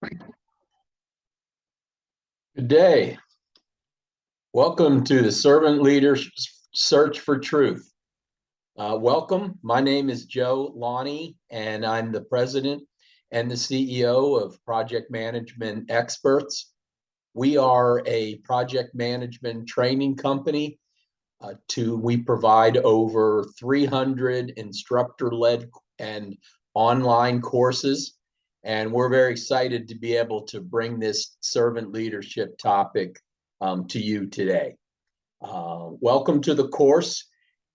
Good day. Welcome to the Servant Leaders Search for Truth. Welcome. My name is Joe Lonnie, and I'm the president and the CEO of Project Management Experts. We are a project management training company. We provide over 300 instructor-led and online courses, and we're very excited to be able to bring this servant leadership topic to you today. Welcome to the course.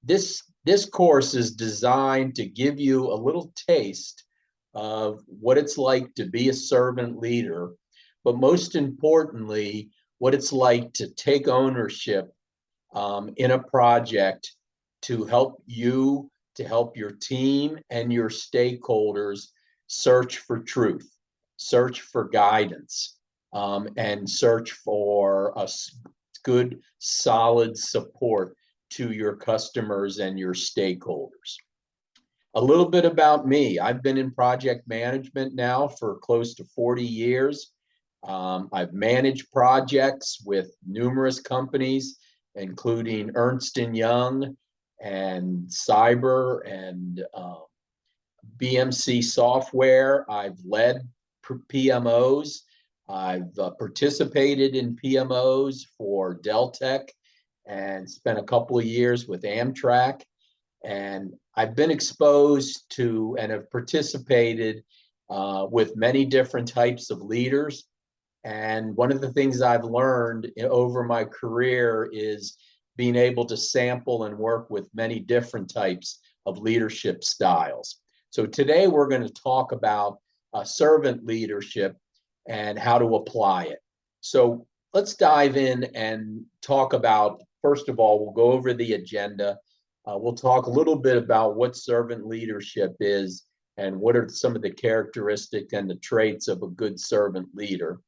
This course is designed to give you a little taste of what it's like to be a servant leader, but most importantly, what it's like to take ownership in a project to help you, to help your team and your stakeholders search for truth, search for guidance, and search for a good, solid support to your customers and your stakeholders. A little bit about me. I've been in project management now for close to 40 years. I've managed projects with numerous companies, including Ernst & Young and Cyber and BMC Software. I've led PMOs. I've participated in PMOs for Deltek and spent a couple of years with Amtrak. And I've been exposed to and have participated with many different types of leaders. And one of the things I've learned over my career is being able to sample and work with many different types of leadership styles. So today we're going to talk about servant leadership and how to apply it. So let's dive in and talk about, first of all, we'll go over the agenda. We'll talk a little bit about what servant leadership is and what are some of the characteristics and the traits of a good servant leader.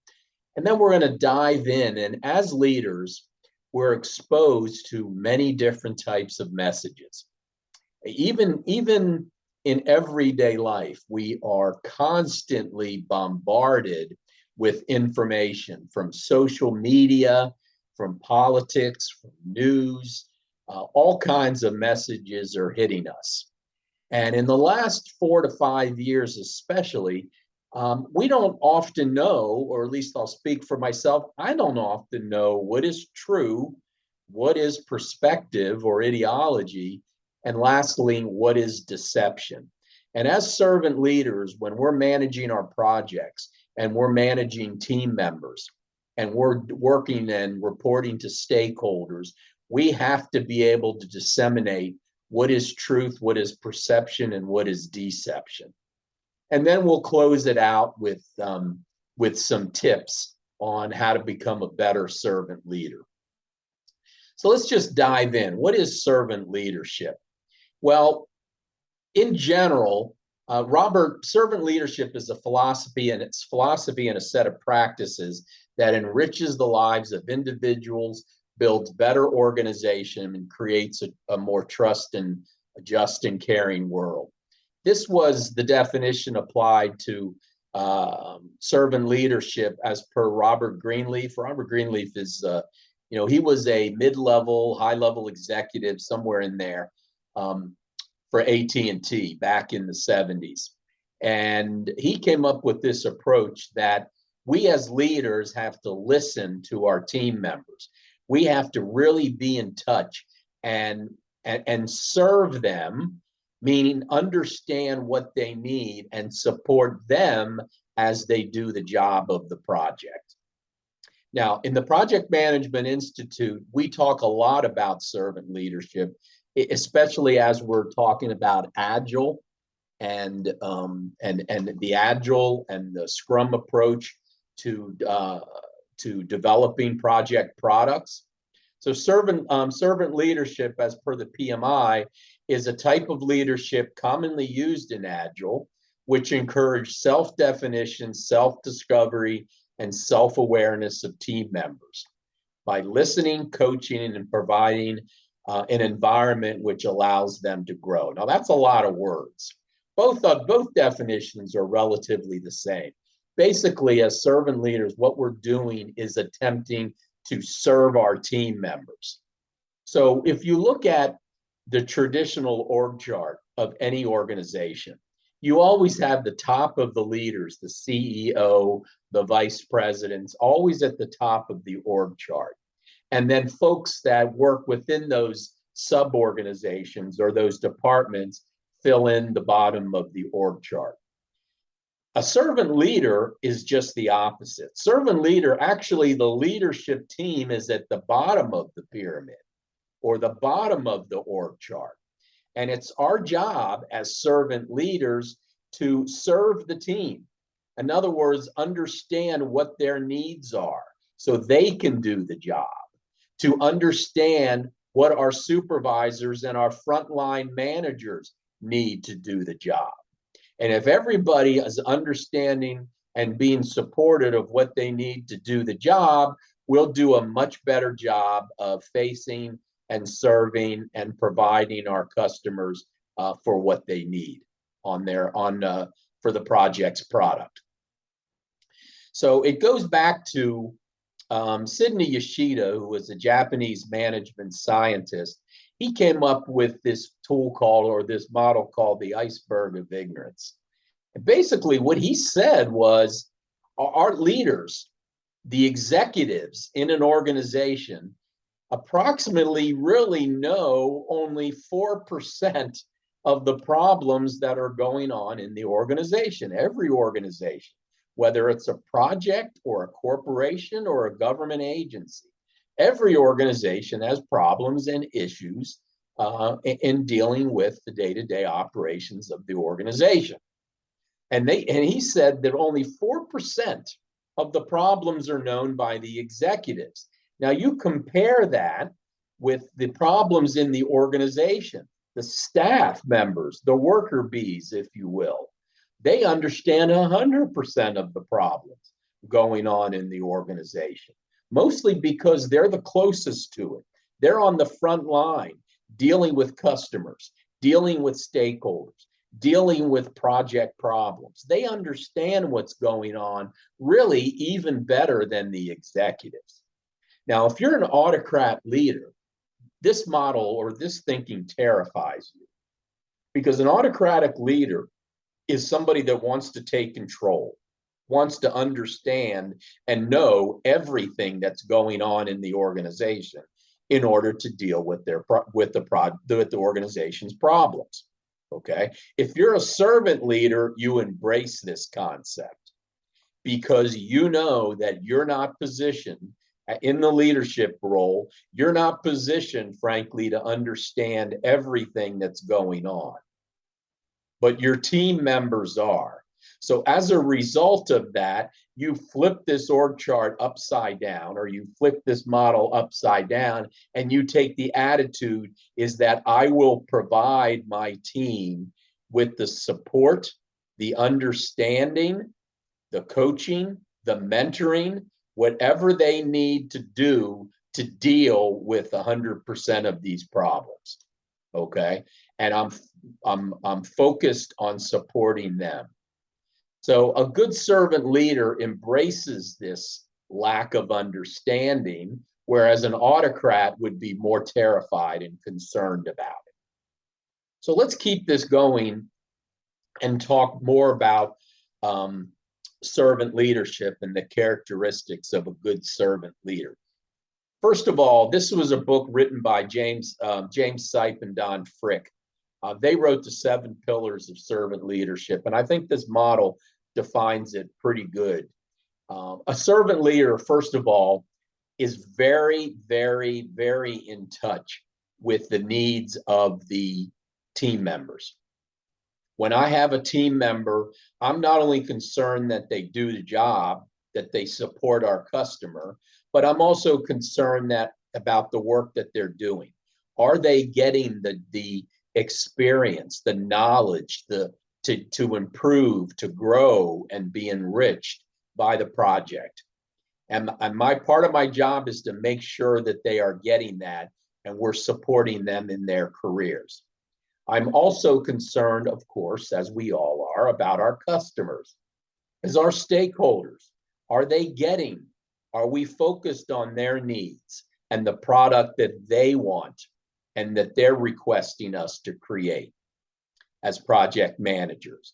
And then we're going to dive in, and as leaders, we're exposed to many different types of messages. Even in everyday life, we are constantly bombarded with information from social media, from politics, from news. All kinds of messages are hitting us. And in the last 4 to 5 years especially, we don't often know, or at least I'll speak for myself, I don't often know what is true, what is perspective or ideology, and lastly, what is deception. And as servant leaders, when we're managing our projects and we're managing team members and we're working and reporting to stakeholders, we have to be able to disseminate what is truth, what is perception, and what is deception. And then we'll close it out with some tips on how to become a better servant leader. So let's just dive in. What is servant leadership? Well, in general, servant leadership is a philosophy, and it's philosophy and a set of practices that enriches the lives of individuals, builds better organization, and creates a more trust and just and caring world. This was the definition applied to servant leadership as per Robert Greenleaf. Robert Greenleaf is, he was a mid-level, high-level executive somewhere in there for AT&T back in the 70s. And he came up with this approach that we as leaders have to listen to our team members. We have to really be in touch and serve them, meaning understand what they need and support them as they do the job of the project. Now, in the Project Management Institute, we talk a lot about servant leadership, especially as we're talking about Agile and the Agile and the Scrum approach to developing project products. So servant leadership, as per the PMI, is a type of leadership commonly used in Agile, which encourages self-definition, self-discovery, and self-awareness of team members by listening, coaching, and providing an environment which allows them to grow. Now, that's a lot of words. Both definitions are relatively the same. basically, as servant leaders, what we're doing is attempting to serve our team members. So if you look at the traditional org chart of any organization, you always have the top of the leaders, the CEO, the vice presidents, always at the top of the org chart. And then folks that work within those sub-organizations or those departments fill in the bottom of the org chart. A servant leader is just the opposite. Servant leader, actually, the leadership team is at the bottom of the pyramid or the bottom of the org chart. And it's our job as servant leaders to serve the team. In other words, understand what their needs are so they can do the job, to understand what our supervisors and our frontline managers need to do the job. And if everybody is understanding and being supportive of what they need to do the job, we'll do a much better job of facing and serving and providing our customers for what they need for the project's product. So it goes back to Sidney Yoshida, who was a Japanese management scientist. He came up with this this model called the iceberg of ignorance. And basically what he said was our leaders, the executives in an organization, approximately really know only 4% of the problems that are going on in the organization, every organization, whether it's a project or a corporation or a government agency. Every organization has problems and issues in dealing with the day-to-day operations of the organization. And he said that only 4% of the problems are known by the executives. Now you compare that with the problems in the organization, the staff members, the worker bees, if you will. They understand 100% of the problems going on in the organization, mostly because they're the closest to it. They're on the front line, dealing with customers, dealing with stakeholders, dealing with project problems. They understand what's going on really even better than the executives. Now, if you're an autocrat leader, this model or this thinking terrifies you, because an autocratic leader is somebody that wants to take control, wants to understand and know everything that's going on in the organization in order to deal with the organization's problems. Okay, if you're a servant leader, you embrace this concept because you know that you're not positioned in the leadership role. You're not positioned, frankly, to understand everything that's going on, but your team members are. So as a result of that, you flip this org chart upside down, or you flip this model upside down, and you take the attitude is that I will provide my team with the support, the understanding, the coaching, the mentoring, whatever they need to do to deal with 100% of these problems. Okay, and I'm focused on supporting them. So a good servant leader embraces this lack of understanding, whereas an autocrat would be more terrified and concerned about it. So let's keep this going and talk more about servant leadership and the characteristics of a good servant leader. First of all, this was a book written by James Sipe and Don Frick. They wrote the 7 Pillars of Servant Leadership, and I think this model defines it pretty good. A servant leader, first of all, is very, very, very in touch with the needs of the team members. When I have a team member, I'm not only concerned that they do the job, that they support our customer, but I'm also concerned about the work that they're doing. Are they getting the experience, the knowledge, to improve, to grow, and be enriched by the project? And my part of my job is to make sure that they are getting that, and we're supporting them in their careers. I'm also concerned, of course, as we all are, about our customers. As our stakeholders, are they getting, are we focused on their needs and the product that they want and that they're requesting us to create as project managers?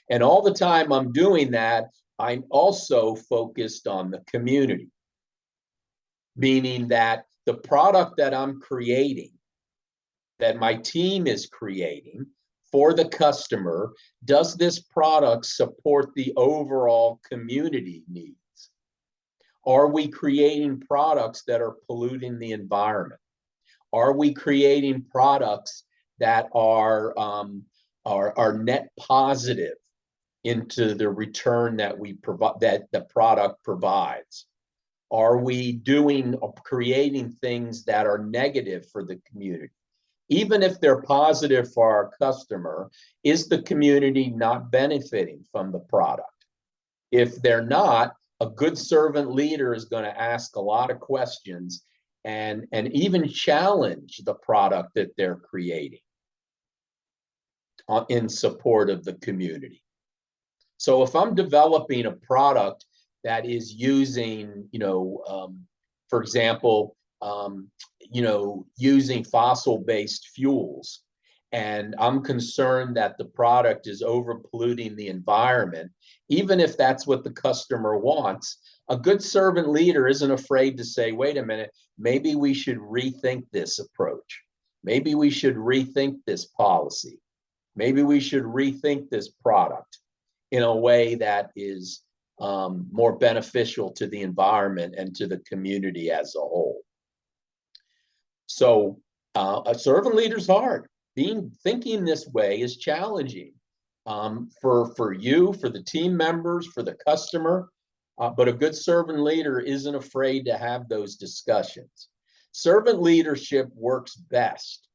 And all the time I'm doing that, I'm also focused on the community, meaning that the product that I'm creating, that my team is creating for the customer, does this product support the overall community needs? Are we creating products that are polluting the environment? Are we creating products that are net positive into the return that we provide, that the product provides? Are we creating things that are negative for the community? Even if they're positive for our customer, is the community not benefiting from the product? If they're not, a good servant leader is going to ask a lot of questions and even challenge the product that they're creating in support of the community. So if I'm developing a product that is using, for example, using fossil-based fuels, and I'm concerned that the product is over polluting the environment, even if that's what the customer wants, a good servant leader isn't afraid to say, wait a minute, maybe we should rethink this approach. Maybe we should rethink this policy. Maybe we should rethink this product in a way that is more beneficial to the environment and to the community as a whole. So a servant leader's hard. Thinking this way is challenging for you, for the team members, for the customer, but a good servant leader isn't afraid to have those discussions. Servant leadership works best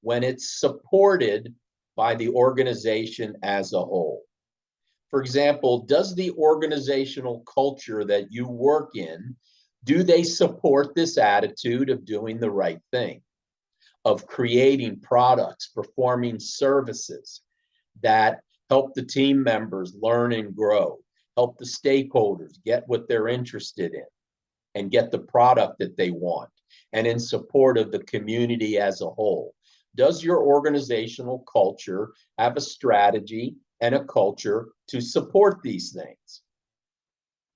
when it's supported by the organization as a whole. For example, does the organizational culture that you work in, do they support this attitude of doing the right thing, of creating products, performing services that help the team members learn and grow, help the stakeholders get what they're interested in and get the product that they want, and in support of the community as a whole? Does your organizational culture have a strategy and a culture to support these things?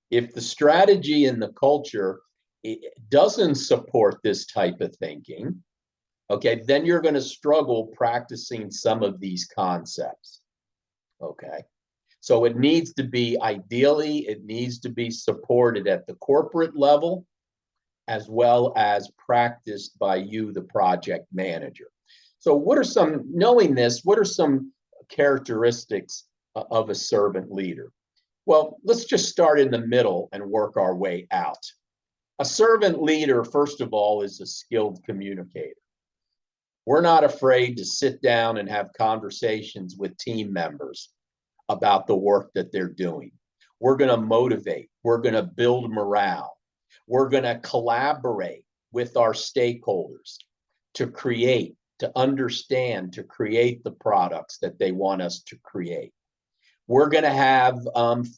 If the strategy and the culture doesn't support this type of thinking, okay, then you're going to struggle practicing some of these concepts. Okay, so it needs to be, ideally, it needs to be supported at the corporate level as well as practiced by you, the project manager. So what are some, knowing this, what are some characteristics of a servant leader? Well, let's just start in the middle and work our way out. A servant leader, first of all, is a skilled communicator. We're not afraid to sit down and have conversations with team members about the work that they're doing. We're going to motivate. We're going to build morale. We're going to collaborate with our stakeholders to create, to understand, to create the products that they want us to create. We're going to have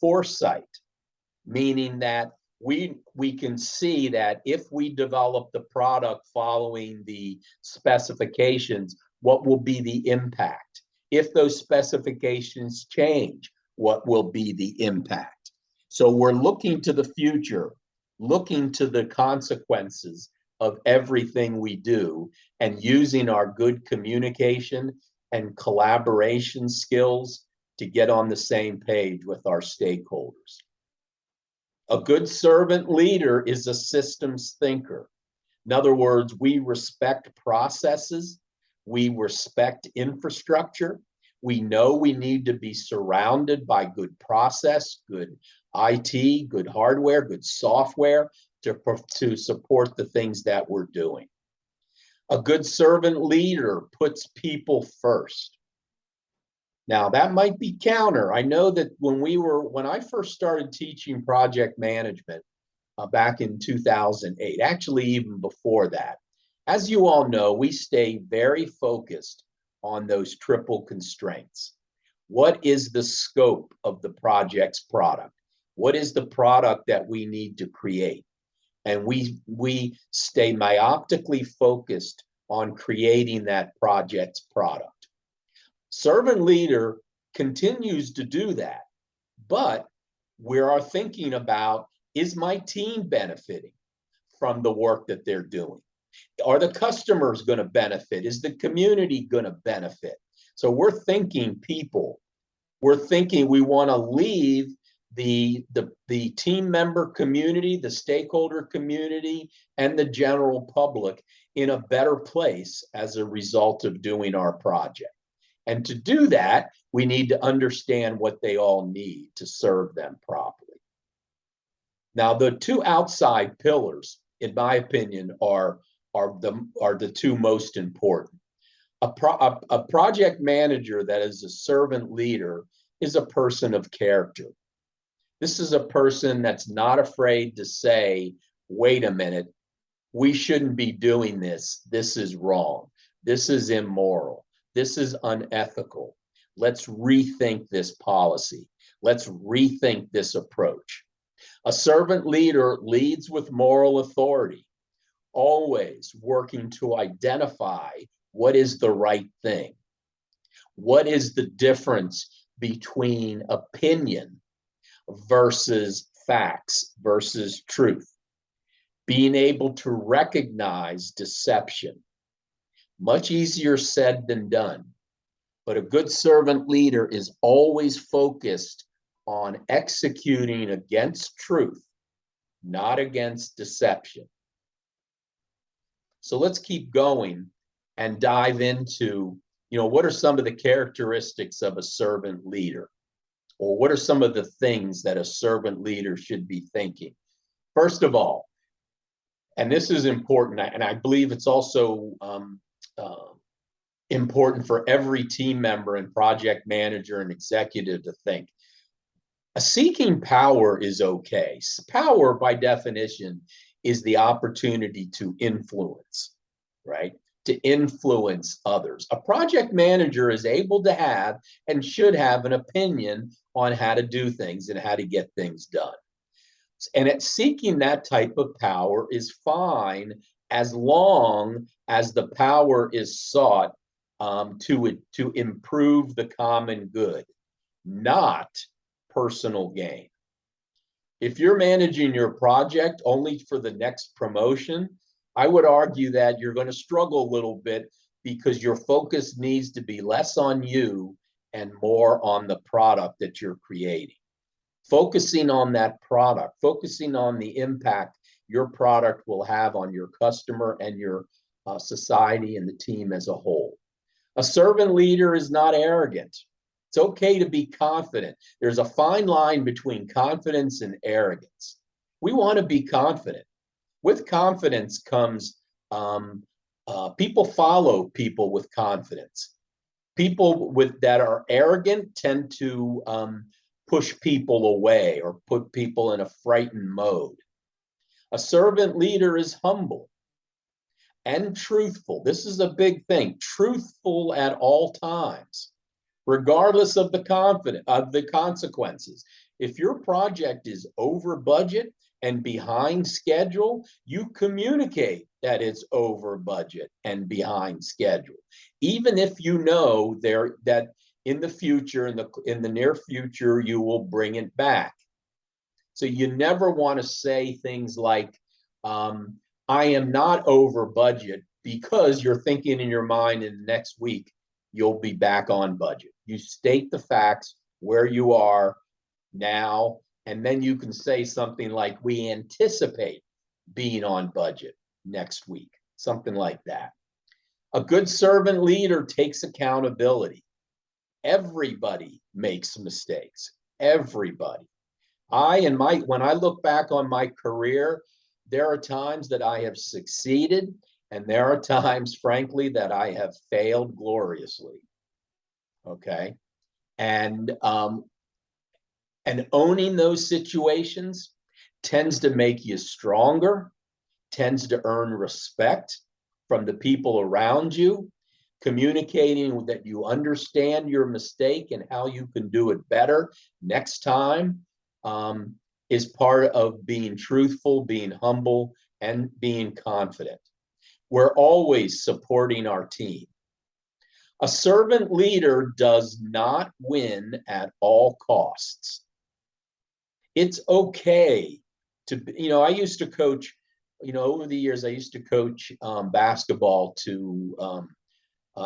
foresight, meaning that we can see that if we develop the product following the specifications, what will be the impact? If those specifications change, what will be the impact? So we're looking to the future, looking to the consequences of everything we do, and using our good communication and collaboration skills to get on the same page with our stakeholders. A good servant leader is a systems thinker. In other words, we respect processes, we respect infrastructure, we know we need to be surrounded by good process, good IT, good hardware, good software to support the things that we're doing. A good servant leader puts people first. Now, that might be counter. I know that when I first started teaching project management back in 2008, actually even before that, as you all know, we stay very focused on those triple constraints. What is the scope of the project's product? What is the product that we need to create? And we stay myopically focused on creating that project's product. Servant leader continues to do that, but we are thinking about, is my team benefiting from the work that they're doing? Are the customers going to benefit? Is the community going to benefit? So we're thinking people. We're thinking we want to leave the team member community, the stakeholder community, and the general public in a better place as a result of doing our project. And to do that, we need to understand what they all need to serve them properly. Now, the two outside pillars, in my opinion, are the two most important. A project manager that is a servant leader is a person of character. This is a person that's not afraid to say, wait a minute, we shouldn't be doing this. This is wrong. This is immoral. This is unethical. Let's rethink this policy. Let's rethink this approach. A servant leader leads with moral authority, always working to identify what is the right thing. What is the difference between opinion versus facts versus truth? Being able to recognize deception. Much easier said than done. But a good servant leader is always focused on executing against truth, not against deception. So let's keep going and dive into, what are some of the characteristics of a servant leader? Or what are some of the things that a servant leader should be thinking? First of all, and this is important, and I believe it's also important for every team member and project manager and executive to think, seeking power is okay. Power, by definition, is the opportunity to influence, right? To influence others. A project manager is able to have and should have an opinion on how to do things and how to get things done. And seeking that type of power is fine as long as the power is sought to improve the common good, not personal gain. If you're managing your project only for the next promotion, I would argue that you're going to struggle a little bit because your focus needs to be less on you and more on the product that you're creating. Focusing on that product, focusing on the impact your product will have on your customer and your society and the team as a whole. A servant leader is not arrogant. It's okay to be confident. There's a fine line between confidence and arrogance. We want to be confident. With confidence comes people follow people with confidence. People that are arrogant tend to push people away or put people in a frightened mode. A servant leader is humble and truthful. This is a big thing. Truthful at all times, regardless of the consequences. If your project is over budget and behind schedule, you communicate that it's over budget and behind schedule, even if you know that in the future, in the near future, you will bring it back. So you never want to say things like, I am not over budget, because you're thinking in your mind in the next week, you'll be back on budget. You state the facts where you are now, and then you can say something like, we anticipate being on budget next week, something like that. A good servant leader takes accountability. Everybody makes mistakes. Everybody. When I look back on my career, there are times that I have succeeded, and there are times, frankly, that I have failed gloriously. Okay. And owning those situations tends to make you stronger, tends to earn respect from the people around you, communicating that you understand your mistake and how you can do it better next time, is part of being truthful, being humble, and being confident. We're always supporting our team. A servant leader does not win at all costs. It's okay to, I used to coach, over the years, I used to coach basketball to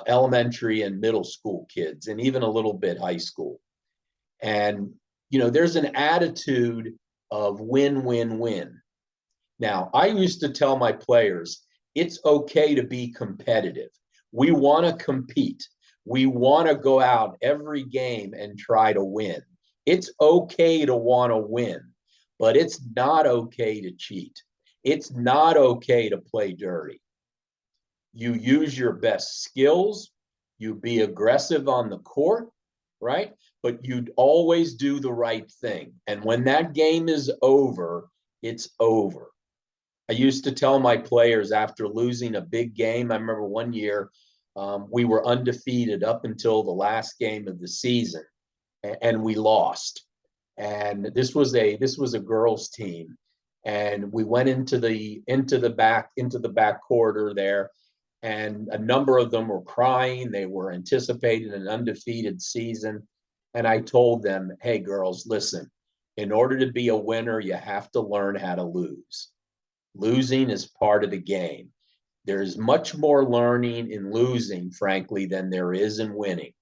elementary and middle school kids, and even a little bit high school. And, there's an attitude of win, win, win. Now, I used to tell my players, it's okay to be competitive. We want to compete. We want to go out every game and try to win. It's okay to want to win, but it's not okay to cheat. It's not okay to play dirty. You use your best skills. You be aggressive on the court, right? But you'd always do the right thing. And when that game is over, it's over. I used to tell my players after losing a big game, I remember one year we were undefeated up until the last game of the season, and we lost. And this was a girls' team, and we went into the back corridor there, and a number of them were crying. They were anticipating an undefeated season, and I told them, "Hey, girls, listen. In order to be a winner, you have to learn how to lose. Losing is part of the game. There's much more learning in losing, frankly, than there is in winning.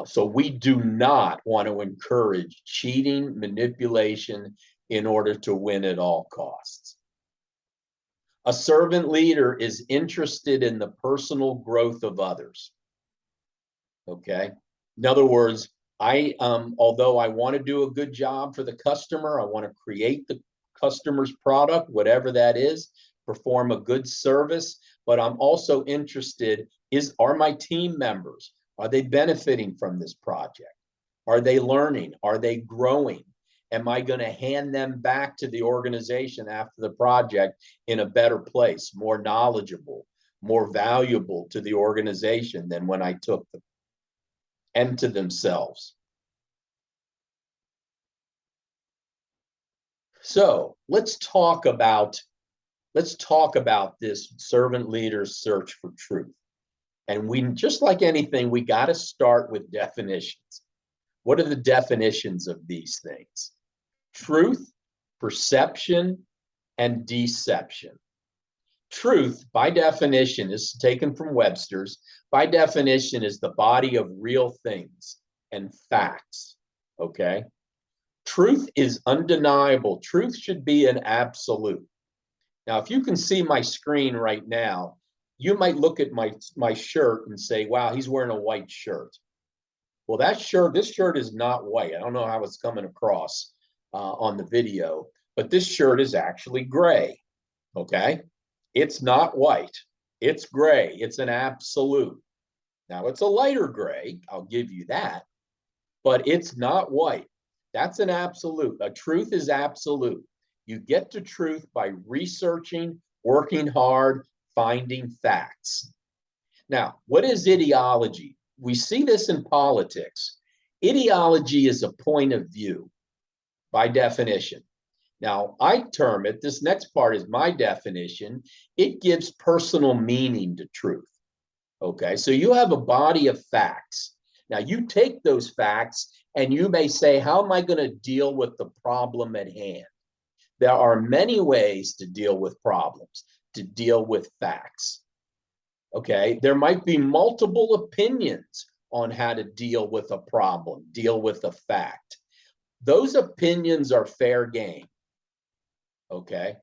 So we do not want to encourage cheating, manipulation in order to win at all costs." A servant leader is interested in the personal growth of others. Okay. In other words, although I want to do a good job for the customer, I want to create the customer's product, whatever that is, perform a good service, but I'm also interested are my team members, are they benefiting from this project? Are they learning? Are they growing? Am I going to hand them back to the organization after the project in a better place, more knowledgeable, more valuable to the organization than when I took them, and to themselves? So let's talk about this servant leader's search for truth. And we, just like anything, we got to start with definitions. What are the definitions of these things? Truth, perception, and deception. Truth, by definition, is taken from Webster's. By definition, is the body of real things and facts. Okay? Truth is undeniable. Truth should be an absolute. Now, if you can see my screen right now, you might look at my shirt and say, wow, he's wearing a white shirt. Well, this shirt is not white. I don't know how it's coming across on the video, but this shirt is actually gray. Okay? It's not white. It's gray. It's an absolute. Now, it's a lighter gray. I'll give you that. But it's not white. That's an absolute. A truth is absolute. You get to truth by researching, working hard, finding facts. Now, what is ideology? We see this in politics. Ideology is a point of view by definition. Now, I term it, this next part is my definition, it gives personal meaning to truth. Okay, so you have a body of facts. Now, you take those facts and you may say, how am I going to deal with the problem at hand? There are many ways to deal with problems, to deal with facts. Okay, there might be multiple opinions on how to deal with a problem, deal with a fact. Those opinions are fair game. Okay,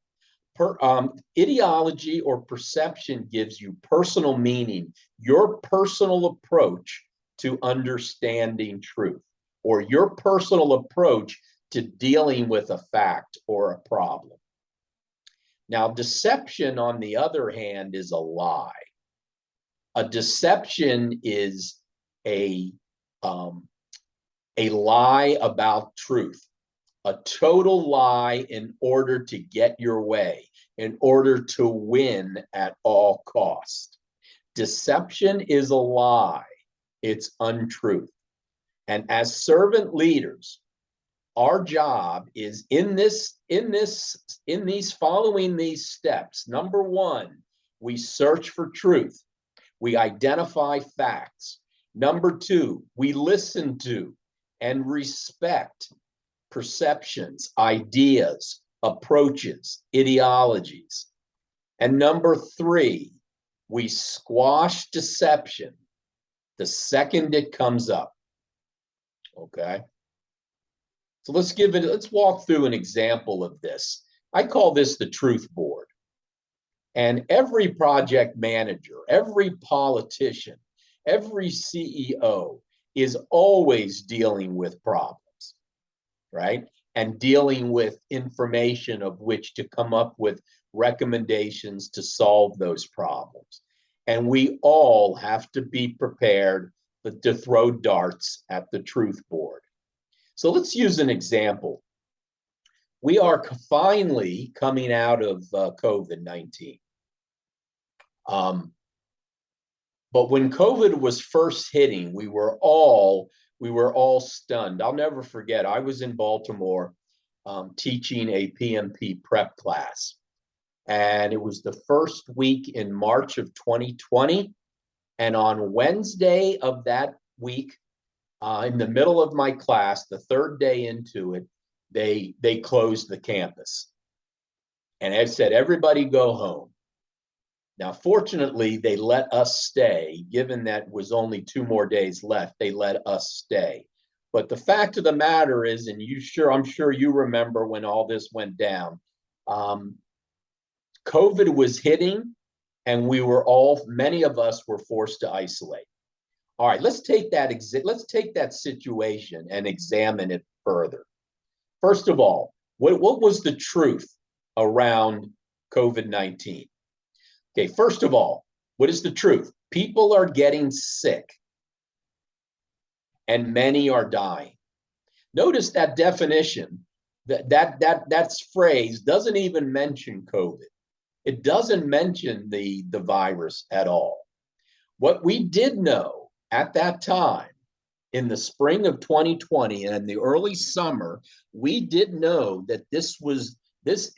ideology or perception gives you personal meaning, your personal approach to understanding truth, or your personal approach to dealing with a fact or a problem. Now, deception, on the other hand, is a lie. A deception is a lie about truth, a total lie in order to get your way, in order to win at all cost. Deception is a lie. It's untruth. And as servant leaders, our job is in these following these steps. Number one, we search for truth. We identify facts. Number two, we listen to and respect perceptions, ideas, approaches, ideologies. And number three, we squash deception the second it comes up. Okay. So let's walk through an example of this. I call this the truth board. And every project manager, every politician, every CEO is always dealing with problems, right? And dealing with information of which to come up with recommendations to solve those problems. And we all have to be prepared to throw darts at the truth board. So let's use an example. We are finally coming out of COVID-19. But when COVID was first hitting, we were all stunned. I'll never forget, I was in Baltimore teaching a PMP prep class. And it was the first week in March of 2020. And on Wednesday of that week, in the middle of my class, the third day into it, they closed the campus. And I said, everybody go home. Now, fortunately, they let us stay, given that was only 2 more days left, they let us stay. But the fact of the matter is, and I'm sure you remember when all this went down, COVID was hitting, and many of us were forced to isolate. All right, let's take that situation and examine it further. First of all, what was the truth around COVID-19? Okay, first of all, what is the truth? People are getting sick, and many are dying. Notice that definition, that phrase doesn't even mention COVID. It doesn't mention the virus at all. What we did know at that time, in the spring of 2020 and the early summer, we did know that this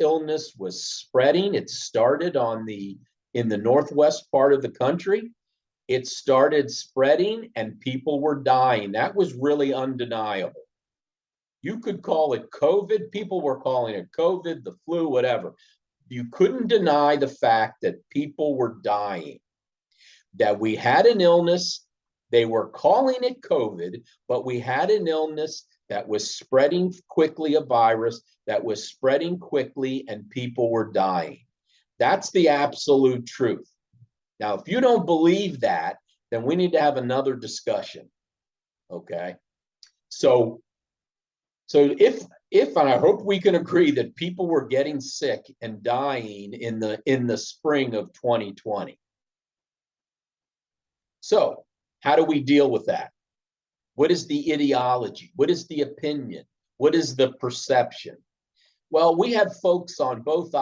illness was spreading. It started in the northwest part of the country. It started spreading and people were dying. That was really undeniable. You could call it COVID. People were calling it COVID, the flu, whatever. You couldn't deny the fact that people were dying, that we had an illness. They were calling it COVID, but we had an illness that was spreading quickly, a virus that was spreading quickly, and people were dying. That's the absolute truth. Now, if you don't believe that, then we need to have another discussion. Okay? So if and I hope we can agree that people were getting sick and dying in the spring of 2020. So how do we deal with that? What is the ideology? What is the opinion? What is the perception? Well, we had folks on both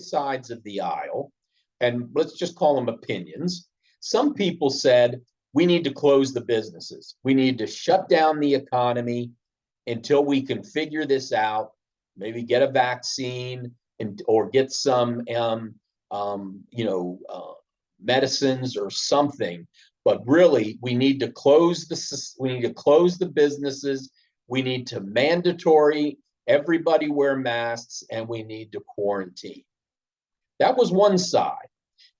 sides of the aisle, and let's just call them opinions. Some people said, we need to close the businesses. We need to shut down the economy until we can figure this out, maybe get a vaccine or get some, medicines or something. But really, we need to close the businesses. We need to mandatory everybody wear masks, and we need to quarantine. That was one side.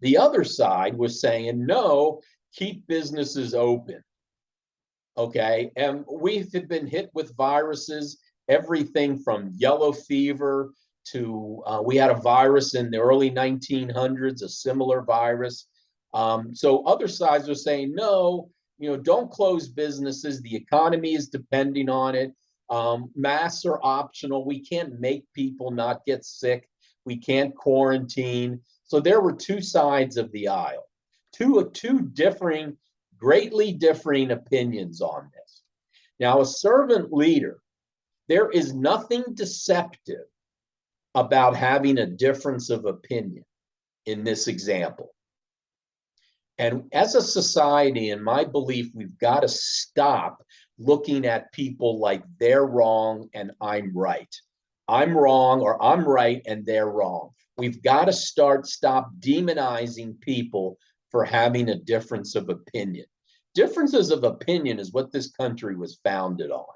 The other side was saying, no, keep businesses open. Okay, and we've been hit with viruses, everything from yellow fever to, we had a virus in the early 1900s, a similar virus. So other sides are saying, no, don't close businesses. The economy is depending on it. Masks are optional. We can't make people not get sick. We can't quarantine. So there were two sides of the aisle, two greatly differing opinions on this. Now, a servant leader, there is nothing deceptive about having a difference of opinion in this example. And as a society, in my belief, we've got to stop looking at people like they're wrong and I'm right. I'm wrong or I'm right and they're wrong. We've got to stop demonizing people for having a difference of opinion. Differences of opinion is what this country was founded on.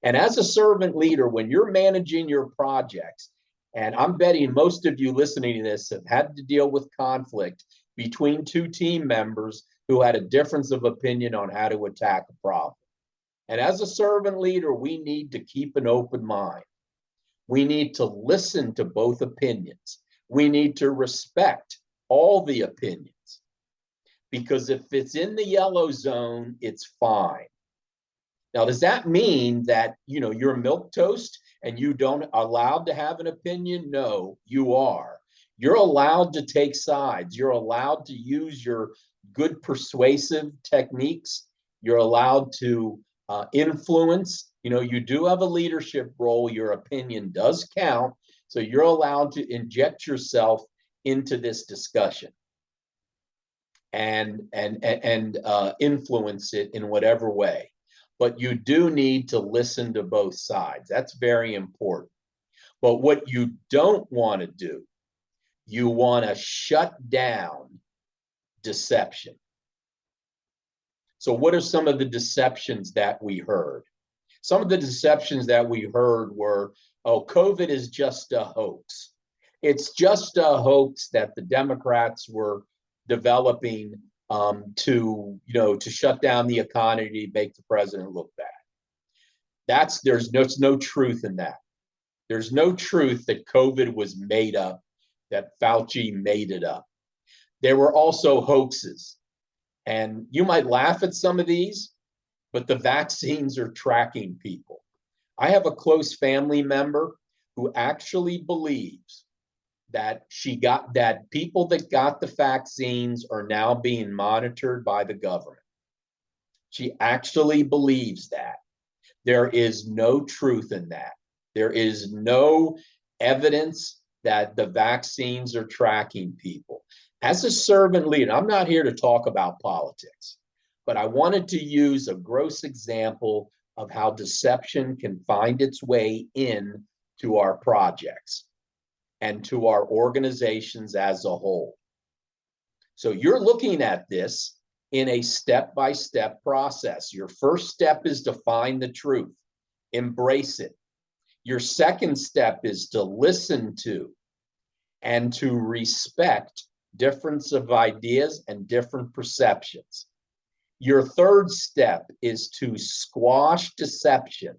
And as a servant leader, when you're managing your projects, and I'm betting most of you listening to this have had to deal with conflict between two team members who had a difference of opinion on how to attack a problem. And as a servant leader, we need to keep an open mind. We need to listen to both opinions. We need to respect all the opinions. Because if it's in the yellow zone, it's fine. Now, does that mean that, you're milquetoast and you don't allowed to have an opinion? No, you are. You're allowed to take sides. You're allowed to use your good persuasive techniques. You're allowed to influence. You do have a leadership role. Your opinion does count. So you're allowed to inject yourself into this discussion and influence it in whatever way. But you do need to listen to both sides. That's very important. But what you don't want to do, you want to shut down deception. So what are some of the deceptions that we heard? Some of the deceptions that we heard were, oh, COVID is just a hoax. It's just a hoax that the Democrats were developing to shut down the economy, make the president look bad. There's no truth in that. There's no truth that COVID was made up, that Fauci made it up. There were also hoaxes. And you might laugh at some of these, but the vaccines are tracking people. I have a close family member who actually believes that people that got the vaccines are now being monitored by the government. She actually believes that. There is no truth in that. There is no evidence that the vaccines are tracking people. As a servant leader, I'm not here to talk about politics, but I wanted to use a gross example of how deception can find its way in to our projects and to our organizations as a whole. So you're looking at this in a step-by-step process. Your first step is to find the truth, embrace it. Your second step is to listen to and to respect difference of ideas and different perceptions. Your third step is to squash deception.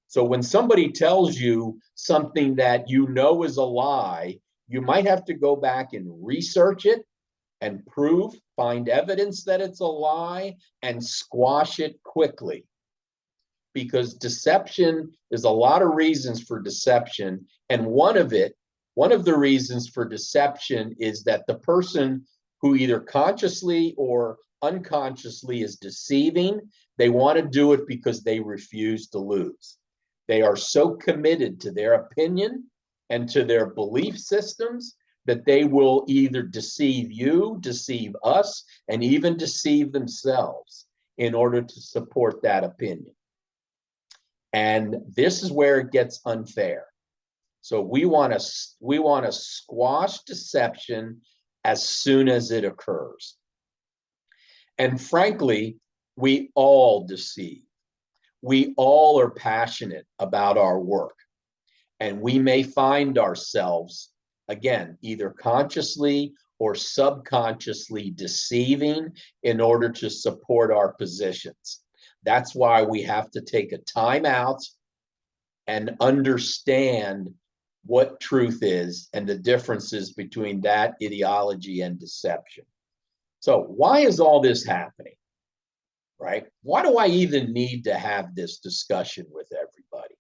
So when somebody tells you something that you know is a lie, you might have to go back and research it and find evidence that it's a lie and squash it quickly. Because deception, there's a lot of reasons for deception. And one of the reasons for deception is that the person who either consciously or unconsciously is deceiving, they want to do it because they refuse to lose. They are so committed to their opinion and to their belief systems that they will either deceive you, deceive us, and even deceive themselves in order to support that opinion. And this is where it gets unfair. So we want to squash deception as soon as it occurs. And frankly, we all deceive. We all are passionate about our work. And we may find ourselves, again, either consciously or subconsciously deceiving in order to support our positions. That's why we have to take a time out and understand what truth is and the differences between that ideology and deception. So why is all this happening, right? Why do I even need to have this discussion with everybody?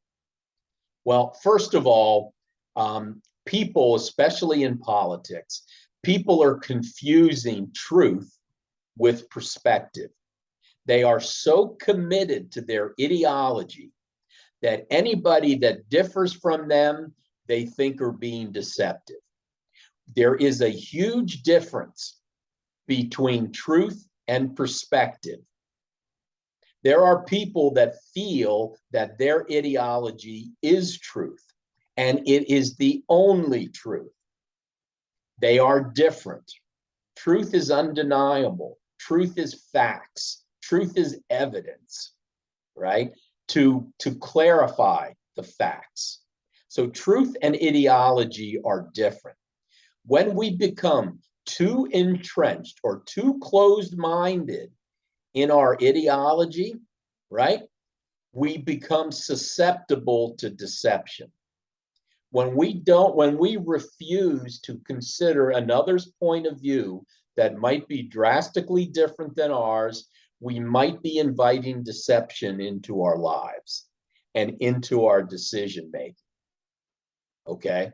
Well, first of all, people, especially in politics, people are confusing truth with perspective. They are so committed to their ideology that anybody that differs from them, they think are being deceptive. There is a huge difference between truth and perspective. There are people that feel that their ideology is truth, and it is the only truth. They are different. Truth is undeniable. Truth is facts. Truth is evidence, right? To clarify the facts. So truth and ideology are different. When we become too entrenched or too closed-minded in our ideology, right, we become susceptible to deception. When we refuse to consider another's point of view that might be drastically different than ours, we might be inviting deception into our lives and into our decision making. Okay?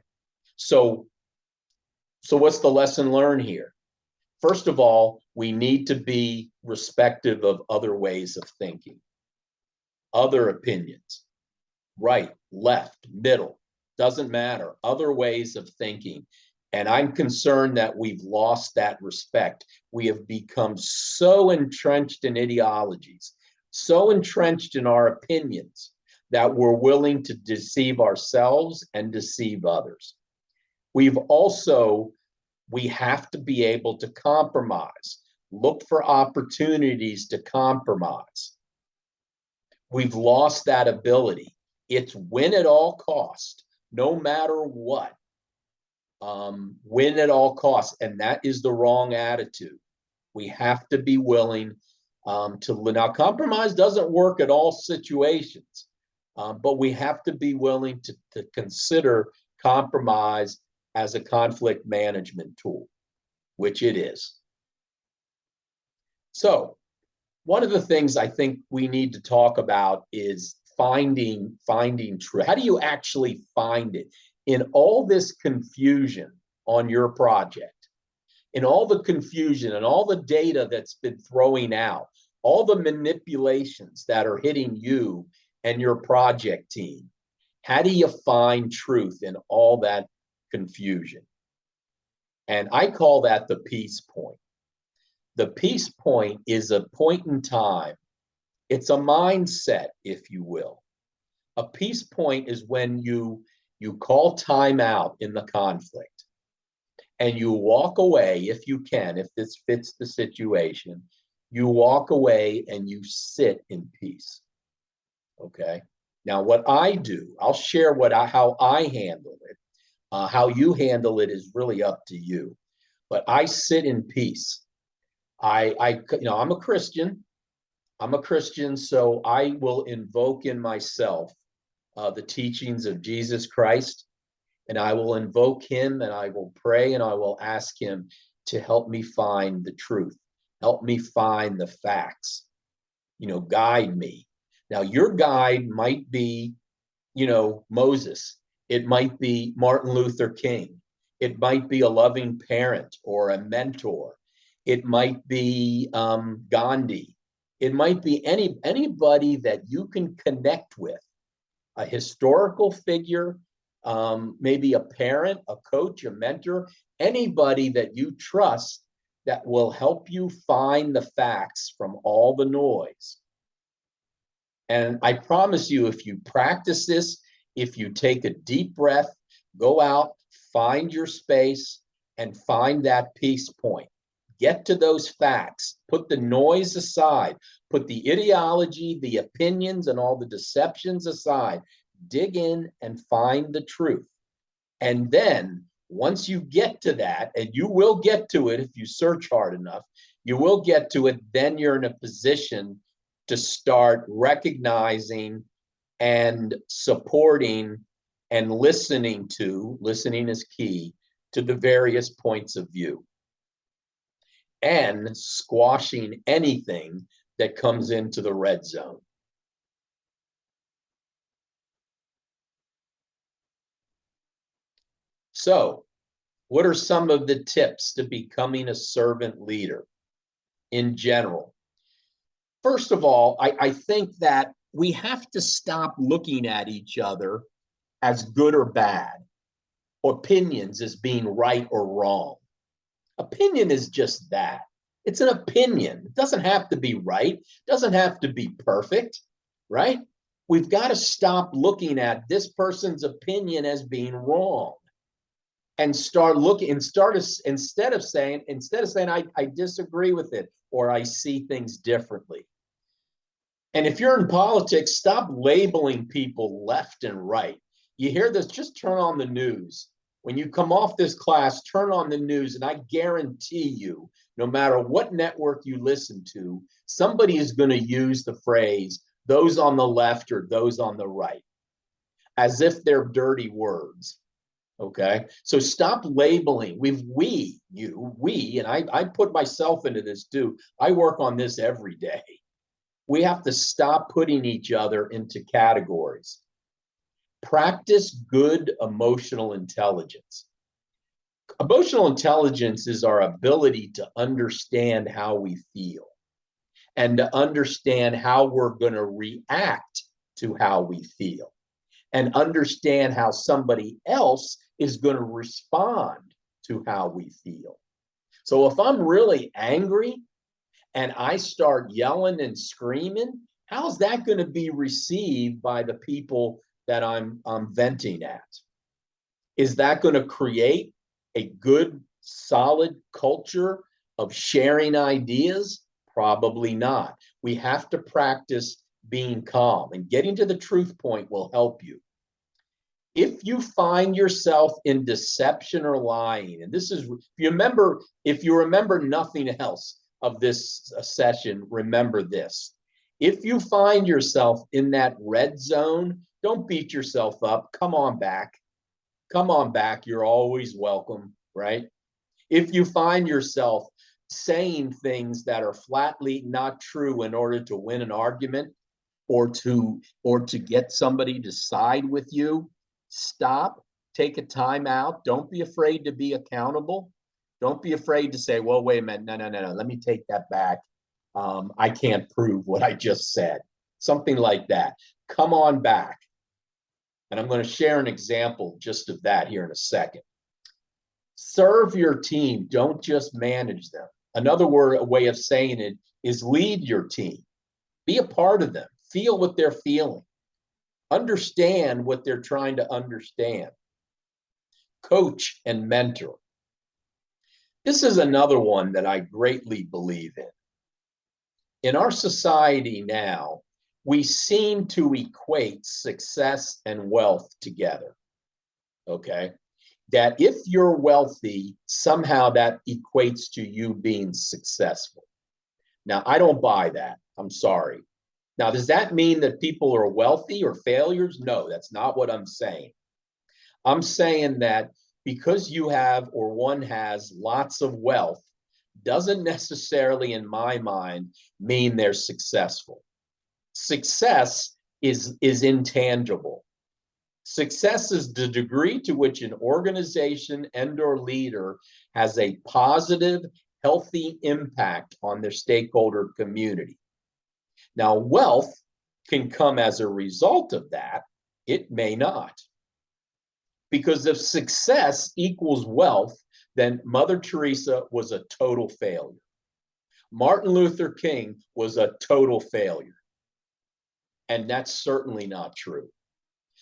So what's the lesson learned here? First of all, we need to be respective of other ways of thinking, other opinions, right, left, middle, doesn't matter, other ways of thinking. And I'm concerned that we've lost that respect. We have become so entrenched in ideologies, so entrenched in our opinions, that we're willing to deceive ourselves and deceive others. We have to be able to compromise, look for opportunities to compromise. We've lost that ability. It's win at all cost, no matter what. Win at all costs, and that is the wrong attitude. We have to be willing now compromise doesn't work at all situations, but we have to be willing to consider compromise as a conflict management tool, which it is. So one of the things I think we need to talk about is finding truth. How do you actually find it? In all this confusion on your project, in all the confusion and all the data that's been throwing out, all the manipulations that are hitting you and your project team, how do you find truth in all that confusion? And I call that the peace point. The peace point is a point in time. It's a mindset, if you will. A peace point is when you call time out in the conflict and you walk away, if you can, if this fits the situation, you walk away and you sit in peace. Okay. Now, what I do, I'll share how I handle it. How you handle it is really up to you. But I sit in peace. I'm a Christian. I'm a Christian, so I will invoke in myself the teachings of Jesus Christ, and I will invoke him, and I will pray, and I will ask him to help me find the truth, help me find the facts, guide me. Now, your guide might be, Moses. It might be Martin Luther King. It might be a loving parent or a mentor. It might be Gandhi. It might be anybody that you can connect with, a historical figure, maybe a parent, a coach, a mentor, anybody that you trust that will help you find the facts from all the noise. And I promise you, if you practice this, if you take a deep breath, go out, find your space, and find that peace point. Get to those facts. Put the noise aside. Put the ideology, the opinions, and all the deceptions aside. Dig in and find the truth. And then, once you get to that, and you will get to it if you search hard enough, you will get to it, then you're in a position to start recognizing and supporting and listening is key, to the various points of view, and squashing anything that comes into the red zone. So, what are some of the tips to becoming a servant leader in general? First of all, I think that we have to stop looking at each other as good or bad, opinions as being right or wrong. Opinion is just that. It's an opinion. It doesn't have to be right. It doesn't have to be perfect, right? We've got to stop looking at this person's opinion as being wrong and start looking and instead of saying I disagree with it or I see things differently. And if you're in politics, stop labeling people left and right. You hear this, just turn on the news. When you come off this class, turn on the news, and I guarantee you, no matter what network you listen to, somebody is going to use the phrase, those on the left or those on the right, as if they're dirty words. Okay, so stop labeling. We, and I put myself into this too. I work on this every day. We have to stop putting each other into categories. Practice good emotional intelligence. Emotional intelligence is our ability to understand how we feel and to understand how we're going to react to how we feel and understand how somebody else is going to respond to how we feel. So if I'm really angry and I start yelling and screaming, how's that going to be received by the people that I'm venting at? Is that going to create a good, solid culture of sharing ideas? Probably not. We have to practice being calm, and getting to the truth point will help you. If you find yourself in deception or lying, and this is, if you remember nothing else of this session, remember this. If you find yourself in that red zone, don't beat yourself up. Come on back. Come on back. You're always welcome, right? If you find yourself saying things that are flatly not true in order to win an argument or to get somebody to side with you, stop, take a time out. Don't be afraid to be accountable. Don't be afraid to say, well, wait a minute, no, let me take that back. I can't prove what I just said. Something like that. Come on back. And I'm going to share an example just of that here in a second. Serve your team. Don't just manage them. Another way of saying it is lead your team. Be a part of them. Feel what they're feeling. Understand what they're trying to understand. Coach and mentor. This is another one that I greatly believe in. In our society now, we seem to equate success and wealth together. Okay? That if you're wealthy, somehow that equates to you being successful. Now, I don't buy that. I'm sorry. Now, does that mean that people are wealthy or failures? No, that's not what I'm saying. I'm saying that because you have or one has lots of wealth doesn't necessarily, in my mind, mean they're successful. Success is intangible. Success is the degree to which an organization and or leader has a positive, healthy impact on their stakeholder community. Now, wealth can come as a result of that. It may not. Because if success equals wealth, then Mother Teresa was a total failure. Martin Luther King was a total failure. And that's certainly not true.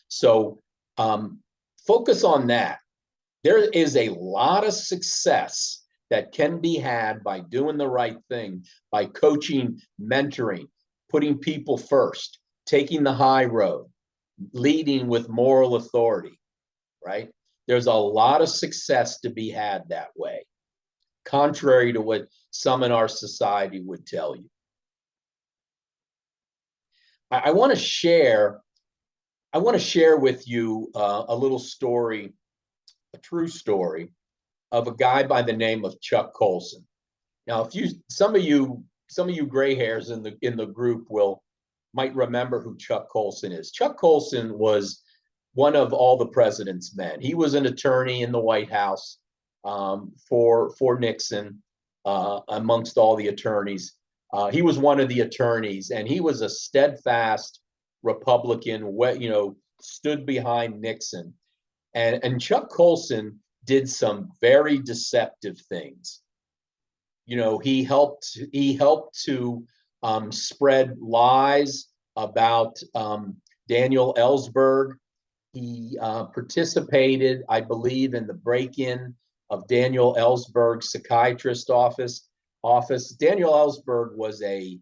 So focus on that. There is a lot of success that can be had by doing the right thing, by coaching, mentoring, putting people first, taking the high road, leading with moral authority, right? There's a lot of success to be had that way, contrary to what some in our society would tell you. I want to share with you a little story, a true story of a guy by the name of Chuck Colson. Now, some of you gray hairs in the group might remember who Chuck Colson is. Chuck Colson was one of all the president's men. He was an attorney in the White House for Nixon, amongst all the attorneys. He was one of the attorneys, and he was a steadfast Republican, stood behind Nixon. And Chuck Colson did some very deceptive things. he helped to spread lies about Daniel Ellsberg. He participated, I believe, in the break-in of Daniel Ellsberg's psychiatrist office. Daniel Ellsberg was I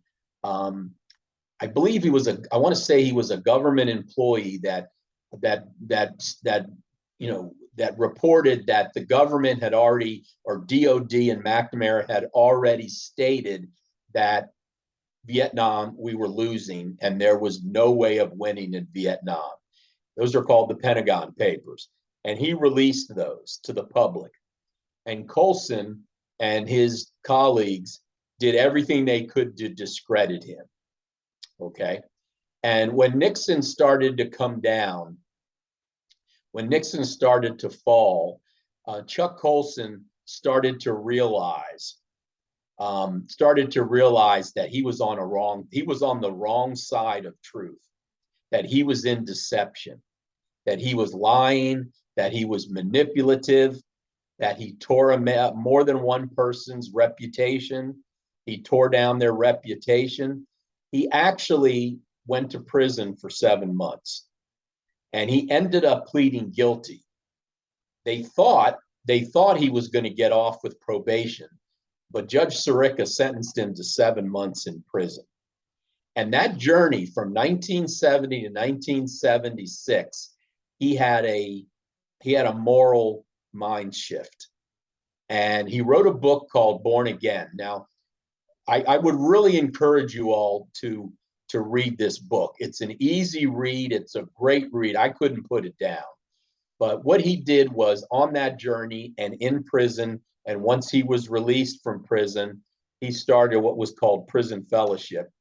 believe I want to say he was a government employee that reported that the government had already, or DOD and McNamara had already stated that Vietnam, we were losing, and there was no way of winning in Vietnam. Those are called the Pentagon Papers. And he released those to the public. And Colson and his colleagues did everything they could to discredit him. Okay. And when Nixon started to come down, when Nixon started to fall, Chuck Colson started to realize that he was on the wrong side of truth, that he was in deception, that he was lying, that he was manipulative, that he tore more than one person's reputation. He tore down their reputation. He actually went to prison for 7 months, and he ended up pleading guilty. They thought he was going to get off with probation, but Judge Sirica sentenced him to 7 months in prison. And that journey from 1970 to 1976, he had a moral mind shift. And he wrote a book called Born Again. Now, I would really encourage you all to read this book. It's an easy read. It's a great read. I couldn't put it down. But what he did was, on that journey and in prison, and once he was released from prison, he started what was called Prison Fellowship.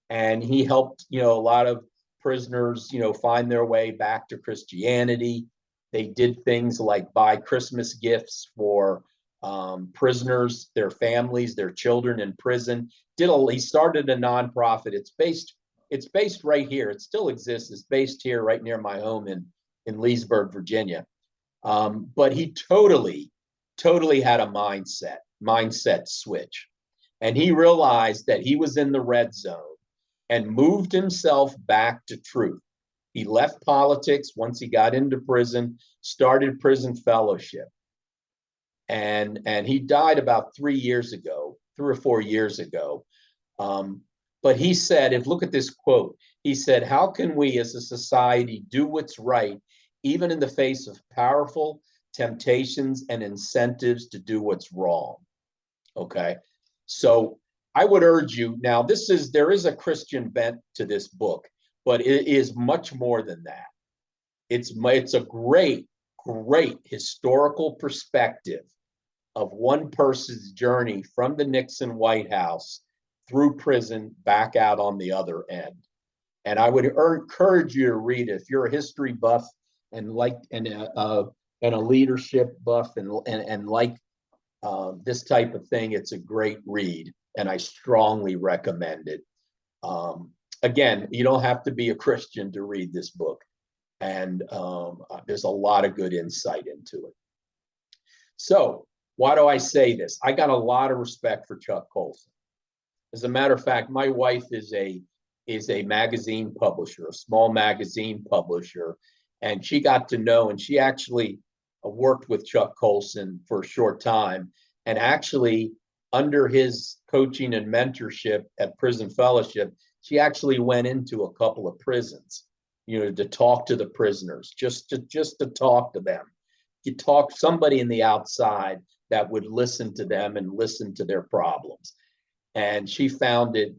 And he helped, a lot of prisoners, find their way back to Christianity. They did things like buy Christmas gifts for prisoners, their families, their children in prison. He started a nonprofit. It's based right here. It still exists. It's based here right near my home in Leesburg, Virginia. But he totally had a mindset switch. And he realized that he was in the red zone and moved himself back to truth. He left politics once he got into prison, started Prison Fellowship. And he died about 3 or 4 years ago. But he said, look at this quote. He said, "How can we as a society do what's right, even in the face of powerful temptations and incentives to do what's wrong?" Okay. So I would urge you now, there is a Christian bent to this book, but it is much more than that. It's a great historical perspective of one person's journey from the Nixon White House through prison back out on the other end. And I would encourage you to read it if you're a history buff and a leadership buff and like this type of thing. It's a great read, and I strongly recommend it. Again, you don't have to be a Christian to read this book, and there's a lot of good insight into it. So why do I say this? I got a lot of respect for Chuck Colson. As a matter of fact, my wife is a magazine publisher, a small magazine publisher, and she got to know, and she actually worked with Chuck Colson for a short time, and actually under his coaching and mentorship at Prison Fellowship, she actually went into a couple of prisons, to talk to the prisoners, just to talk to them. You talk somebody in the outside that would listen to them and listen to their problems. And she found it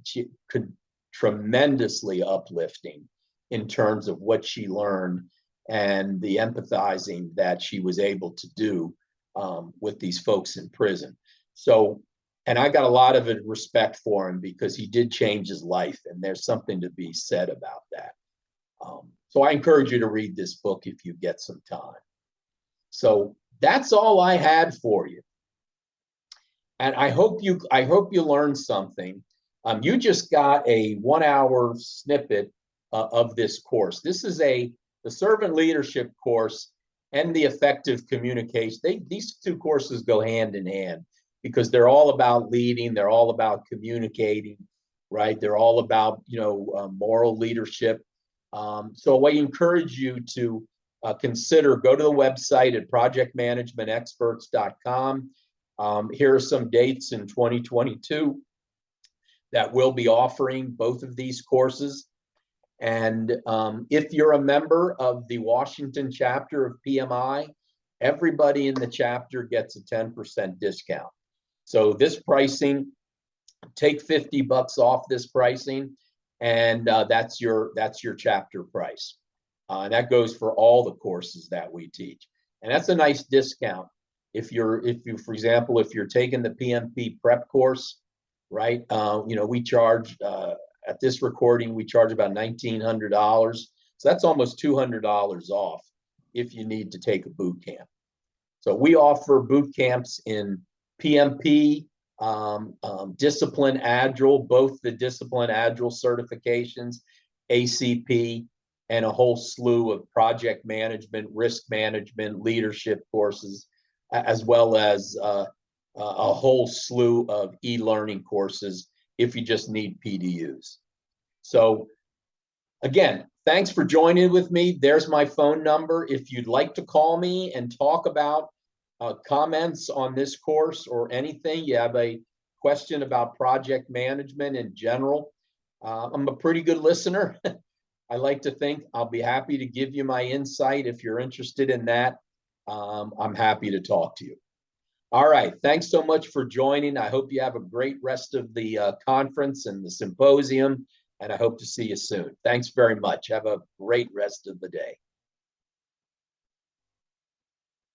tremendously uplifting in terms of what she learned and the empathizing that she was able to do with these folks in prison. So, and I got a lot of respect for him because he did change his life, and there's something to be said about that. So I encourage you to read this book if you get some time. So that's all I had for you. And I hope you learned something. You just got a 1-hour snippet of this course. This is the servant leadership course and the effective communication. These two courses go hand in hand. because they're all about leading. They're all about communicating, right? They're all about, moral leadership. So I encourage you to consider, go to the website at projectmanagementexperts.com. Here are some dates in 2022 that we'll be offering both of these courses. And if you're a member of the Washington chapter of PMI, everybody in the chapter gets a 10% discount. So this pricing, take $50 off this pricing, and that's your chapter price. And that goes for all the courses that we teach. And that's a nice discount. If you, for example, if you're taking the PMP prep course, right? We charge at this recording, we charge about $1,900. So that's almost $200 off if you need to take a boot camp. So we offer boot camps in PMP, Discipline Agile, both the Discipline Agile certifications, ACP, and a whole slew of project management, risk management, leadership courses, as well as a whole slew of e-learning courses if you just need PDUs. So again, thanks for joining with me. There's my phone number. If you'd like to call me and talk about comments on this course or anything, you have a question about project management in general, I'm a pretty good listener. I like to think I'll be happy to give you my insight. If you're interested in that, I'm happy to talk to you. All right. Thanks so much for joining. I hope you have a great rest of the conference and the symposium, and I hope to see you soon. Thanks very much. Have a great rest of the day.